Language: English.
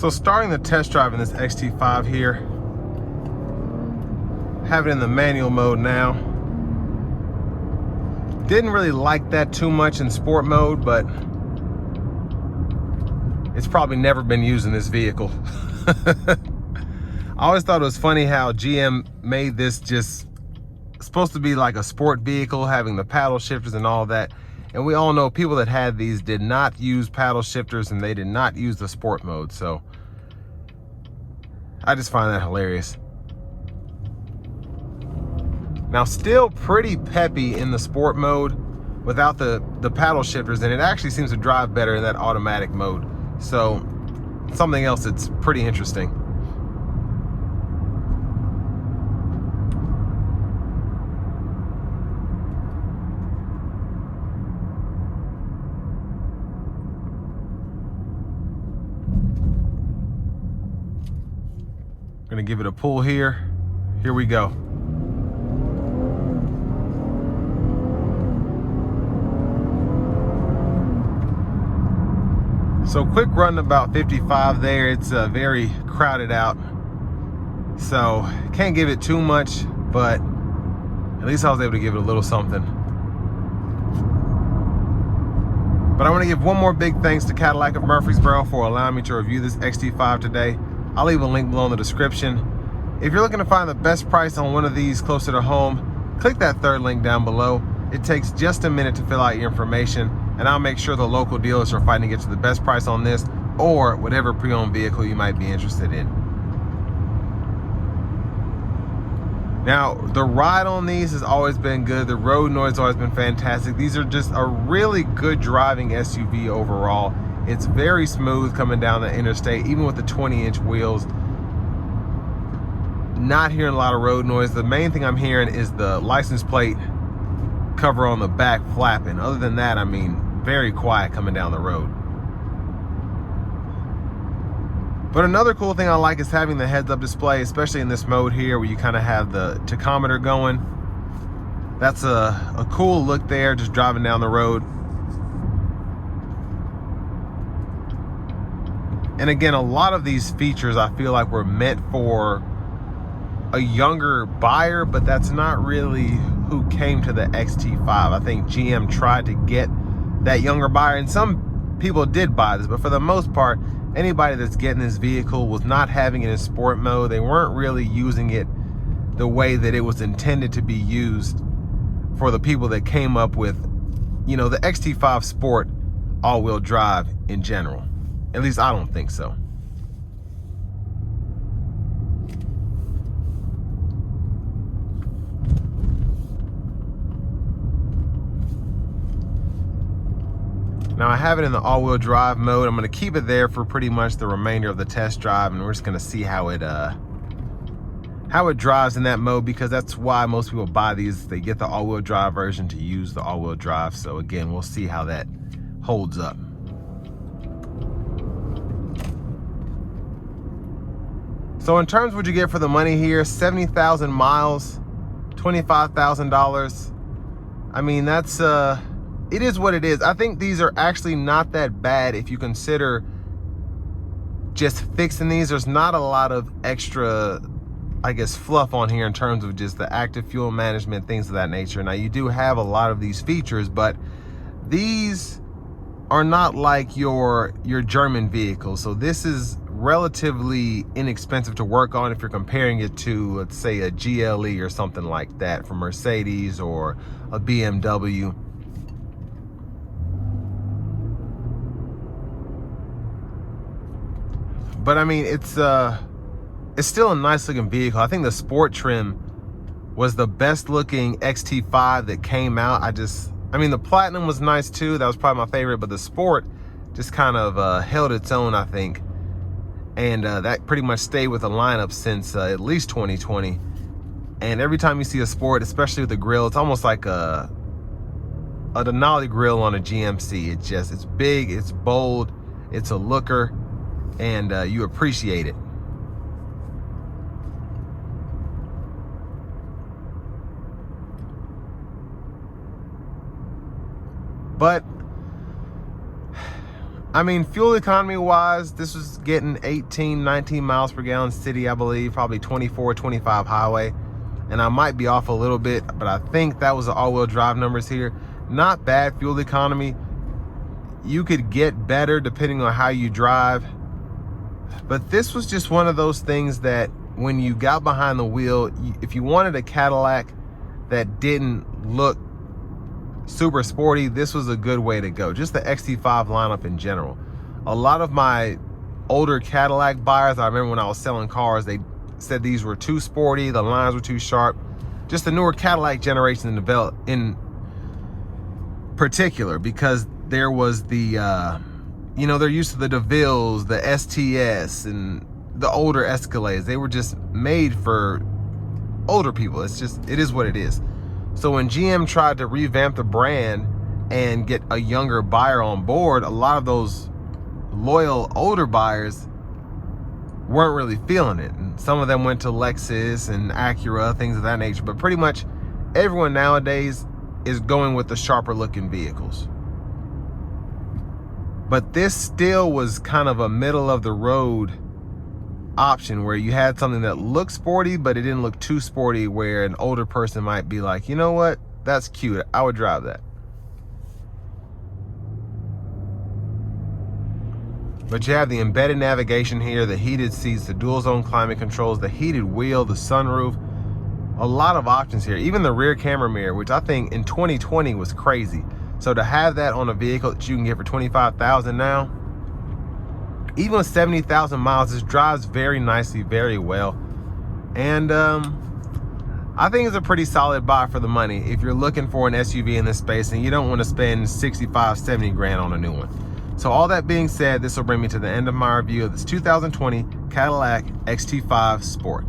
So starting the test drive in this XT5 here, have it in the manual mode now. Didn't really like that too much in sport mode, but it's probably never been used in this vehicle. I always thought it was funny how GM made this just supposed to be like a sport vehicle, having the paddle shifters and all that. And we all know people that had these did not use paddle shifters and they did not use the sport mode. So I just find that hilarious. Now, still pretty peppy in the sport mode without the paddle shifters, and it actually seems to drive better in that automatic mode. So something else that's pretty interesting. Gonna give it a pull here. Here we go. So quick run about 55 there. It's very crowded out. So can't give it too much, but at least I was able to give it a little something. But I want to give one more big thanks to Cadillac of Murfreesboro for allowing me to review this XT5 today. I'll leave a link below in the description. If you're looking to find the best price on one of these closer to home, click that third link down below. It takes just a minute to fill out your information, and I'll make sure the local dealers are fighting to get you the best price on this or whatever pre-owned vehicle you might be interested in. Now, the ride on these has always been good. The road noise has always been fantastic. These are just a really good driving SUV overall. It's very smooth coming down the interstate, even with the 20-inch wheels. Not hearing a lot of road noise. The main thing I'm hearing is the license plate cover on the back flapping. Other than that, I mean, very quiet coming down the road. But another cool thing I like is having the heads-up display, especially in this mode here where you kind of have the tachometer going. That's a cool look there, just driving down the road. And again, a lot of these features I feel like were meant for a younger buyer, but that's not really who came to the XT5. I think GM tried to get that younger buyer, and some people did buy this, but for the most part, anybody that's getting this vehicle was not having it in sport mode. They weren't really using it the way that it was intended to be used for the people that came up with, you know, the XT5 Sport all-wheel drive in general. At least I don't think so. Now I have it in the all-wheel drive mode. I'm going to keep it there for pretty much the remainder of the test drive, and we're just going to see how it drives in that mode, because that's why most people buy these. They get the all-wheel drive version to use the all-wheel drive. So again, we'll see how that holds up. So in terms of what you get for the money here, 70,000 miles, $25,000. I mean, that's it is what it is. I think these are actually not that bad if you consider just fixing these. There's not a lot of extra, I guess, fluff on here in terms of just the active fuel management, things of that nature. Now, you do have a lot of these features, but these are not like your German vehicles. So this is relatively inexpensive to work on if you're comparing it to, let's say, a GLE or something like that from Mercedes or a BMW. But I mean, it's still a nice looking vehicle. I think the sport trim was the best looking XT5 that came out. I mean, the platinum was nice too. That was probably my favorite, but the sport just kind of held its own, I think. And that pretty much stayed with the lineup since at least 2020. And every time you see a sport, especially with the grille, it's almost like a Denali grille on a GMC. It's big, it's bold, it's a looker, and you appreciate it. But I mean, fuel economy wise, this was getting 18, 19 miles per gallon city, I believe, probably 24, 25 highway. And I might be off a little bit, but I think that was the all-wheel drive numbers here. Not bad fuel economy. You could get better depending on how you drive. But this was just one of those things that when you got behind the wheel, if you wanted a Cadillac that didn't look super sporty, this was a good way to go. Just the XT5 lineup in general. A lot of my older Cadillac buyers, I remember when I was selling cars, they said these were too sporty, the lines were too sharp. Just the newer Cadillac generation developed in particular, because there was the you know, they're used to the DeVilles, the STS, and the older Escalades. They were just made for older people. It's just, it is what it is. So when GM tried to revamp the brand and get a younger buyer on board, a lot of those loyal older buyers weren't really feeling it. And some of them went to Lexus and Acura, things of that nature. But pretty much everyone nowadays is going with the sharper looking vehicles. But this still was kind of a middle of the road option where you had something that looked sporty, but it didn't look too sporty, where an older person might be like, you know what, that's cute, I would drive that. But you have the embedded navigation here, the heated seats, the dual zone climate controls, the heated wheel, the sunroof, a lot of options here. Even the rear camera mirror, which I think in 2020 was crazy. So to have that on a vehicle that you can get for $25,000 now, even with 70,000 miles, this drives very nicely, very well. And I think it's a pretty solid buy for the money if you're looking for an SUV in this space and you don't want to spend 65, 70 grand on a new one. So all that being said, this will bring me to the end of my review of this 2020 Cadillac XT5 Sport.